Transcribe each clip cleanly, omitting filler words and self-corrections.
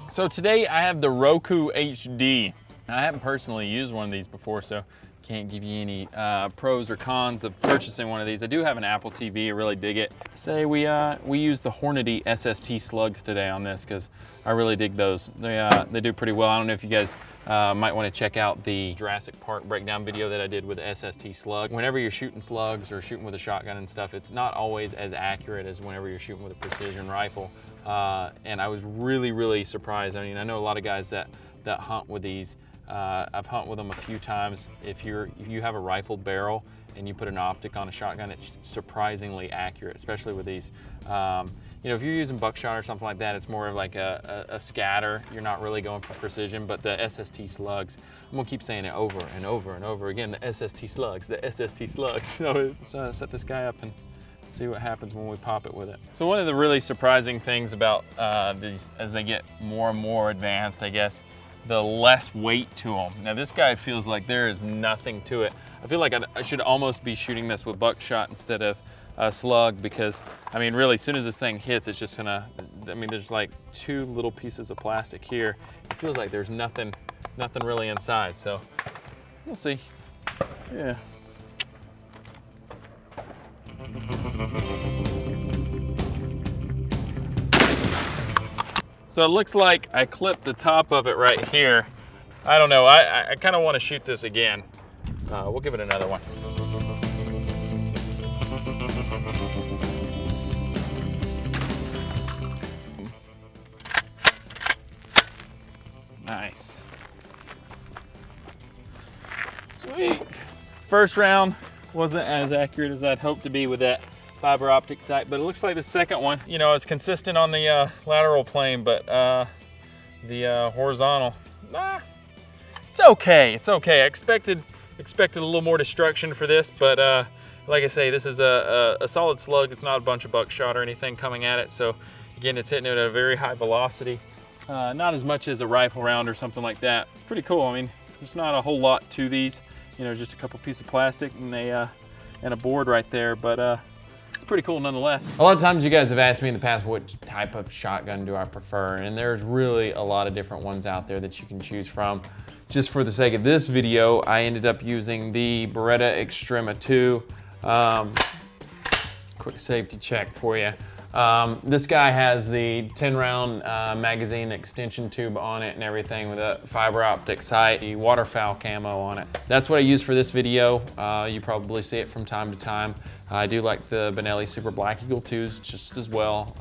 So today I have the Roku HD. I haven't personally used one of these before, so can't give you any pros or cons of purchasing one of these. I do have an Apple TV, I really dig it. Say we use the Hornady SST slugs today on this because I really dig those. They do pretty well. I don't know if you guys might want to check out the Jurassic Park breakdown video that I did with the SST slug. Whenever you're shooting slugs or shooting with a shotgun and stuff, it's not always as accurate as whenever you're shooting with a precision rifle. And I was really surprised. I mean, I know a lot of guys that hunt with these. I've hunted with them a few times. If you have a rifled barrel and you put an optic on a shotgun, it's surprisingly accurate, especially with these. You know, if you're using buckshot or something like that, it's more of like a scatter. You're not really going for precision, but the SST slugs, I'm gonna keep saying it over and over and over again, the SST slugs, the SST slugs. So set this guy up and see what happens when we pop it with it. So one of the really surprising things about these, as they get more and more advanced, I guess, the less weight to them. Now this guy feels like there is nothing to it. I feel like I should almost be shooting this with buckshot instead of a slug because, I mean, really, as soon as this thing hits, it's just gonna, I mean, there's like two little pieces of plastic here. It feels like there's nothing really inside, so we'll see. Yeah. So it looks like I clipped the top of it right here. I don't know, I kind of want to shoot this again. We'll give it another one. Nice. Sweet. First round wasn't as accurate as I'd hoped to be with that fiber optic sight, but it looks like the second one, you know, it's consistent on the lateral plane, but the horizontal, it's okay. It's okay. I expected a little more destruction for this, but like I say, this is a solid slug. It's not a bunch of buckshot or anything coming at it. So again, it's hitting it at a very high velocity. Not as much as a rifle round or something like that. It's pretty cool. I mean, there's not a whole lot to these. You know, just a couple pieces of plastic and a board right there, but it's pretty cool nonetheless. A lot of times you guys have asked me in the past what type of shotgun do I prefer, and there's really a lot of different ones out there that you can choose from. Just for the sake of this video, I ended up using the Beretta Extrema 2. Quick safety check for you. This guy has the 10-round magazine extension tube on it and everything with a fiber optic sight, the waterfowl camo on it. That's what I use for this video. You probably see it from time to time. I do like the Benelli Super Black Eagle 2s just as well.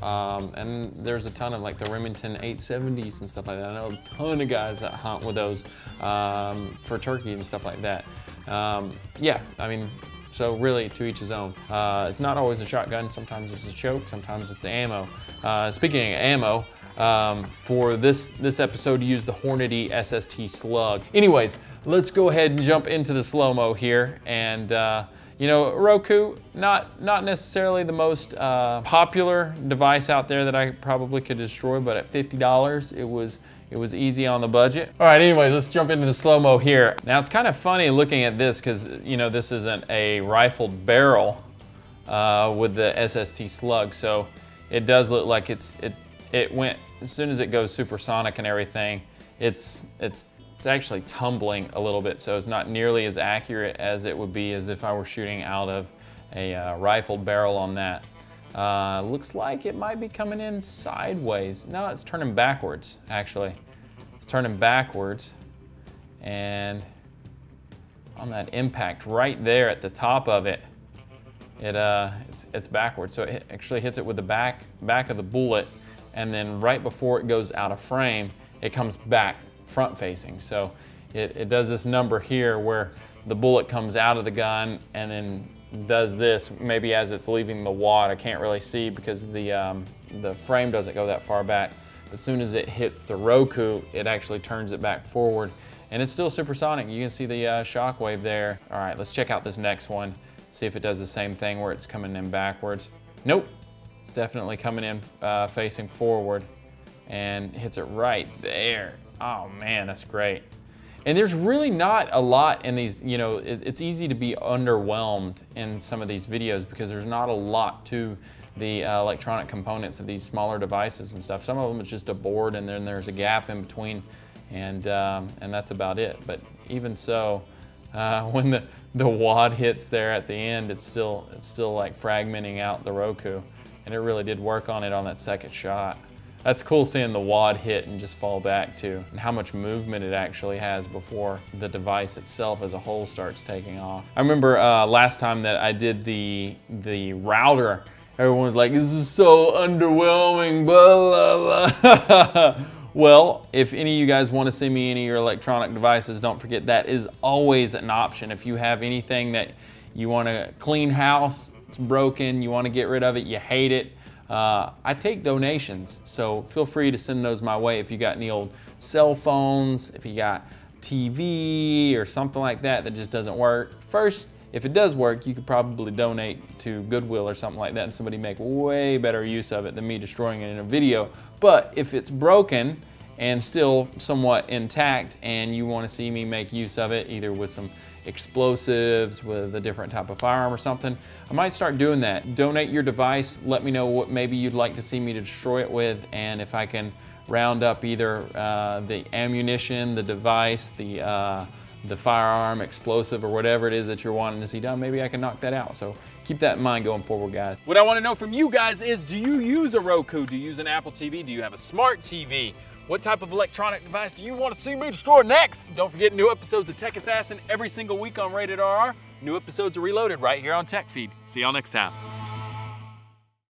And there's a ton of like the Remington 870s and stuff like that. I know a ton of guys that hunt with those for turkey and stuff like that. Yeah, I mean, so really, to each his own. It's not always a shotgun. Sometimes it's a choke. Sometimes it's the ammo. Speaking of ammo, for this episode, use the Hornady SST slug. Anyways, let's go ahead and jump into the slow-mo here. And you know, Roku, not necessarily the most popular device out there that I probably could destroy, but at $50, it was easy on the budget. All right, anyways, let's jump into the slow-mo here. Now, it's kind of funny looking at this because, you know, this isn't a rifled barrel with the SST slug, so it does look like it went, as soon as it goes supersonic and everything, it's actually tumbling a little bit, so it's not nearly as accurate as it would be as if I were shooting out of a rifled barrel on that. Looks like it might be coming in sideways. No, it's turning backwards, actually. It's turning backwards, and on that impact right there at the top of it, it's backwards. So it actually hits it with the back of the bullet, and then right before it goes out of frame, it comes back front facing. So it does this number here where the bullet comes out of the gun and then does this maybe as it's leaving the wad. I can't really see because the frame doesn't go that far back. But as soon as it hits the Roku, it actually turns it back forward, and it's still supersonic. You can see the shock wave there. All right, let's check out this next one, see if it does the same thing where it's coming in backwards. Nope, it's definitely coming in facing forward and hits it right there. Oh man, that's great. And there's really not a lot in these, you know, it's easy to be underwhelmed in some of these videos because there's not a lot to the electronic components of these smaller devices and stuff. Some of them it's just a board and then there's a gap in between, and that's about it. But even so, when the wad hits there at the end, it's still like fragmenting out the Roku, and it really did work on it on that second shot. That's cool seeing the wad hit and just fall back too, and how much movement it actually has before the device itself as a whole starts taking off. I remember last time that I did the router, everyone was like, this is so underwhelming, blah, blah, blah. Well, if any of you guys want to send me any of your electronic devices, don't forget that is always an option. If you have anything that you want to clean house, it's broken, you want to get rid of it, you hate it, I take donations, so feel free to send those my way. If you got any old cell phones, if you got TV or something like that that just doesn't work. First, if it does work, you could probably donate to Goodwill or something like that and somebody make way better use of it than me destroying it in a video. But if it's broken and still somewhat intact and you want to see me make use of it, either with some explosives, with a different type of firearm or something, I might start doing that. Donate your device, let me know what maybe you'd like to see me to destroy it with, and if I can round up either the ammunition, the device, the firearm, explosive, or whatever it is that you're wanting to see done, maybe I can knock that out. So keep that in mind going forward, guys. What I want to know from you guys is, do you use a Roku? Do you use an Apple TV? Do you have a smart TV? What type of electronic device do you want to see me destroy next? Don't forget, new episodes of Tech Assassin every single week on Rated RR. New episodes are reloaded right here on Tech Feed. See y'all next time.